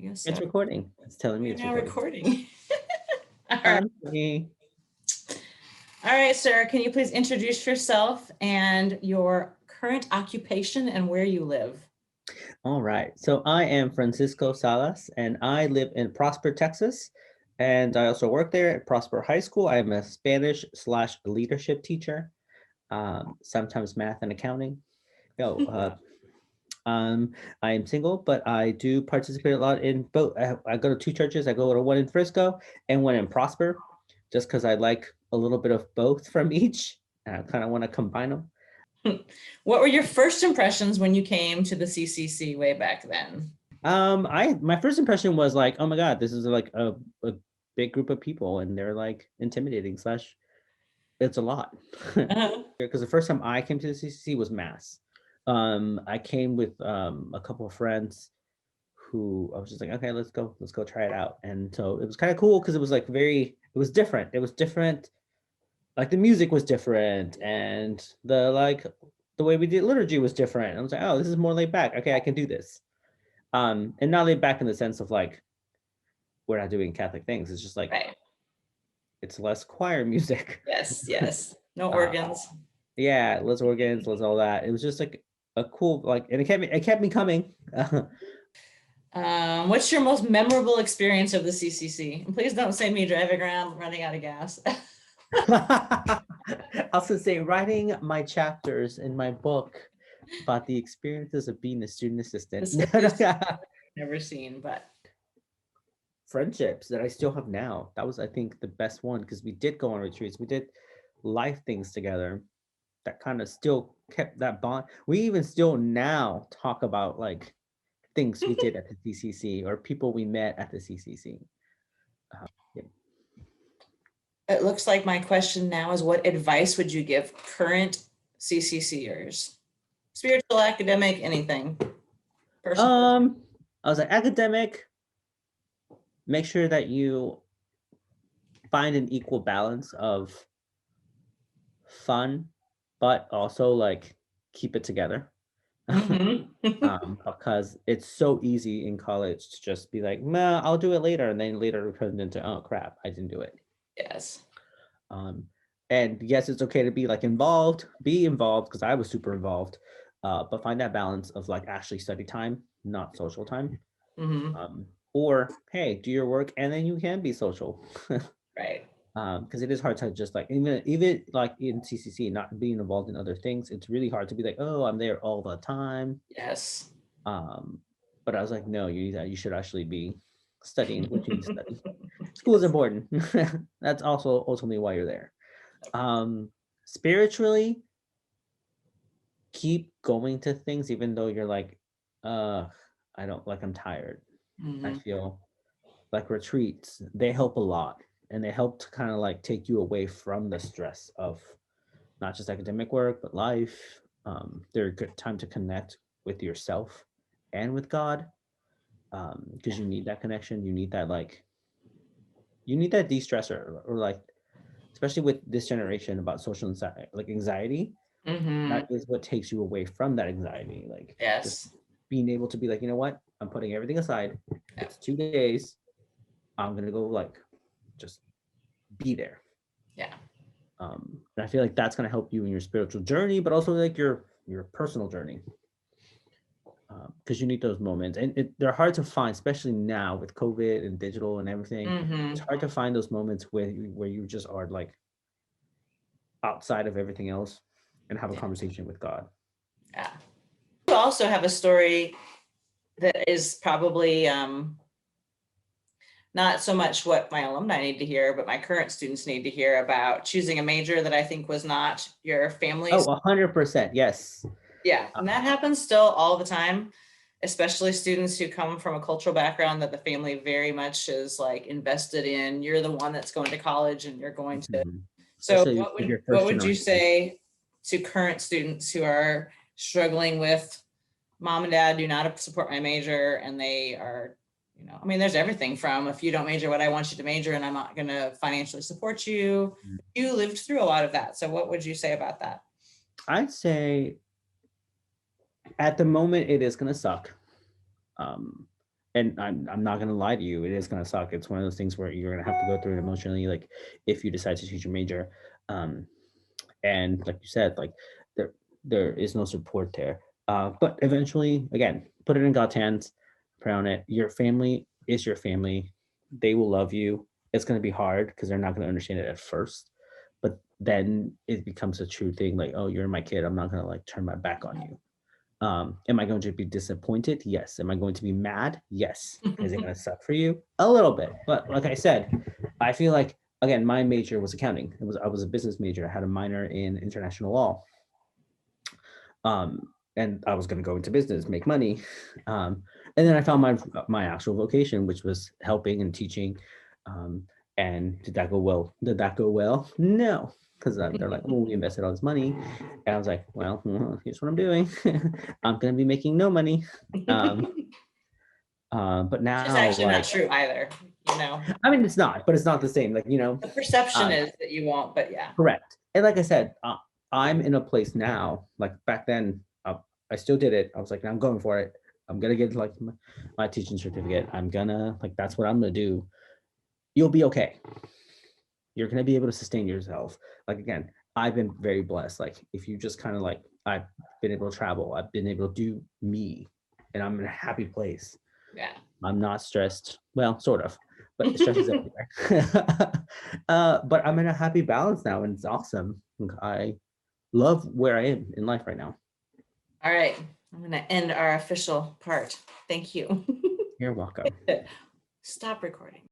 guess It's so. recording. It's telling me We're it's now recording. recording. All right. Me. All right, sir. Can you please introduce yourself and your current occupation and where you live? All right. So I am Francisco Salas, and I live in Prosper, Texas. And I also work there at Prosper High School. I'm a Spanish/leadership teacher, sometimes math and accounting. No, I am single, but I do participate a lot in both. I go to two churches. I go to one in Frisco and one in Prosper, just because I like a little bit of both from each, and I kind of want to combine them. What were your first impressions when you came to the CCC way back then? My first impression was like, oh my God, this is like a big group of people, and they're like intimidating slash it's a lot. Uh-huh. Because the first time I came to the CCC was mass. I came with a couple of friends who I was just like, okay, let's go try it out. And so it was kind of cool because it was like it was different. It was different. Like the music was different, and the way we did liturgy was different. I was like, oh, this is more laid back. Okay, I can do this. And not laid back in the sense of like we're not doing Catholic things. It's just like Right. it's less choir music. Yes. No Uh, organs. yeah, less organs, less all that. It was just like a cool like, and it kept me coming. What's your most memorable experience of the CCC? And please don't say me driving around running out of gas. I was gonna say writing my chapters in my book about the experiences of being a student assistant. Never seen, but Friendships that I still have now. That was, I think, the best one because we did go on retreats. We did life things together that kind of still kept that bond. We even still now talk about like things we did at the CCC or people we met at the CCC. Yeah. it looks like my question now is, what advice would you give current CCCers? Spiritual, academic, anything. Personal. I was like, academic, make sure that you find an equal balance of fun, but also like keep it together. Because it's so easy in college to just be like, nah, I'll do it later. And then later it turns into, oh crap, I didn't do it. Yes. And yes, it's okay to be like be involved because I was super involved, but find that balance of like actually study time, not social time. Or hey, do your work and then you can be social. Right. Because it is hard to just like even like in CCC not being involved in other things, it's really hard to be like, oh, I'm there all the time. Yes. But I was like, no, you should actually be studying what you need to study. School is important. That's also ultimately why you're there. Spiritually, keep going to things even though you're like, I don't like, I'm tired. I feel like retreats, they help a lot. And they help to kind of like take you away from the stress of not just academic work, but life. They're a good time to connect with yourself and with God. Because you need that connection. You need that de-stressor or like, especially with this generation about social anxiety, like anxiety, that is what takes you away from that anxiety. Like just Yes. being able to be like, you know what, I'm putting everything aside. It's 2 days. I'm gonna go like just be there. Yeah. And I feel like that's gonna help you in your spiritual journey, but also like your personal journey. Because you need those moments, and they're hard to find, especially now with COVID and digital and everything. It's hard to find those moments where you just are like outside of everything else and have a conversation with God. Yeah. You also have a story that is probably not so much what my alumni need to hear, but my current students need to hear about choosing a major that I think was not your family's. Oh, 100%. Yes. Yeah. And that happens still all the time, especially students who come from a cultural background that the family very much is like invested in. You're the one that's going to college and you're going to. So Especially what if you're what first would you generation. say to current students who are struggling with mom and dad do not support my major, and they are, I mean, there's everything from, if you don't major what I want you to major and I'm not going to financially support you. You lived through a lot of that. So what would you say about that? I'd say at the moment it is going to suck. and I'm not gonna lie to you, it is gonna suck. It's one of those things where you're gonna have to go through it emotionally, like if you decide to choose your major. Um, and like you said, like there is no support there. But eventually, again, put it in God's hands, pray on it. Your family is your family. They will love you. It's gonna be hard because they're not gonna understand it at first, but then it becomes a true thing. Like, oh, you're my kid. I'm not gonna like turn my back on you. Am I going to be disappointed? Yes. Am I going to be mad? Yes. Is it going to suck for you? A little bit. But like I said, I feel like again, my major was accounting. I was a business major. I had a minor in international law. And I was going to go into business, make money. And then I found my actual vocation, which was helping and teaching. Um, and did that go well? Did that go well? No, because they're like, oh, we invested all this money. And I was like, well, here's what I'm doing. I'm going to be making no money. But Which is now, actually not like, true either, you know. I mean, it's not, but it's not the same. Like, The perception uh, is that you won't, but yeah. correct. And like I said, I'm in a place now, like back then, I still did it. I was like, I'm going for it. I'm going to get like my teaching certificate. I'm gonna, like, that's what I'm going to do. You'll be okay. You're going to be able to sustain yourself. Like, again, I've been very blessed. Like, if you just kind of like, I've been able to travel, I've been able to do me, and I'm in a happy place. Yeah. I'm not stressed. Well, sort of, but stress is everywhere. But I'm in a happy balance now, and it's awesome. I love where I am in life right now. All right. I'm going to end our official part. Thank you. You're welcome. Stop recording.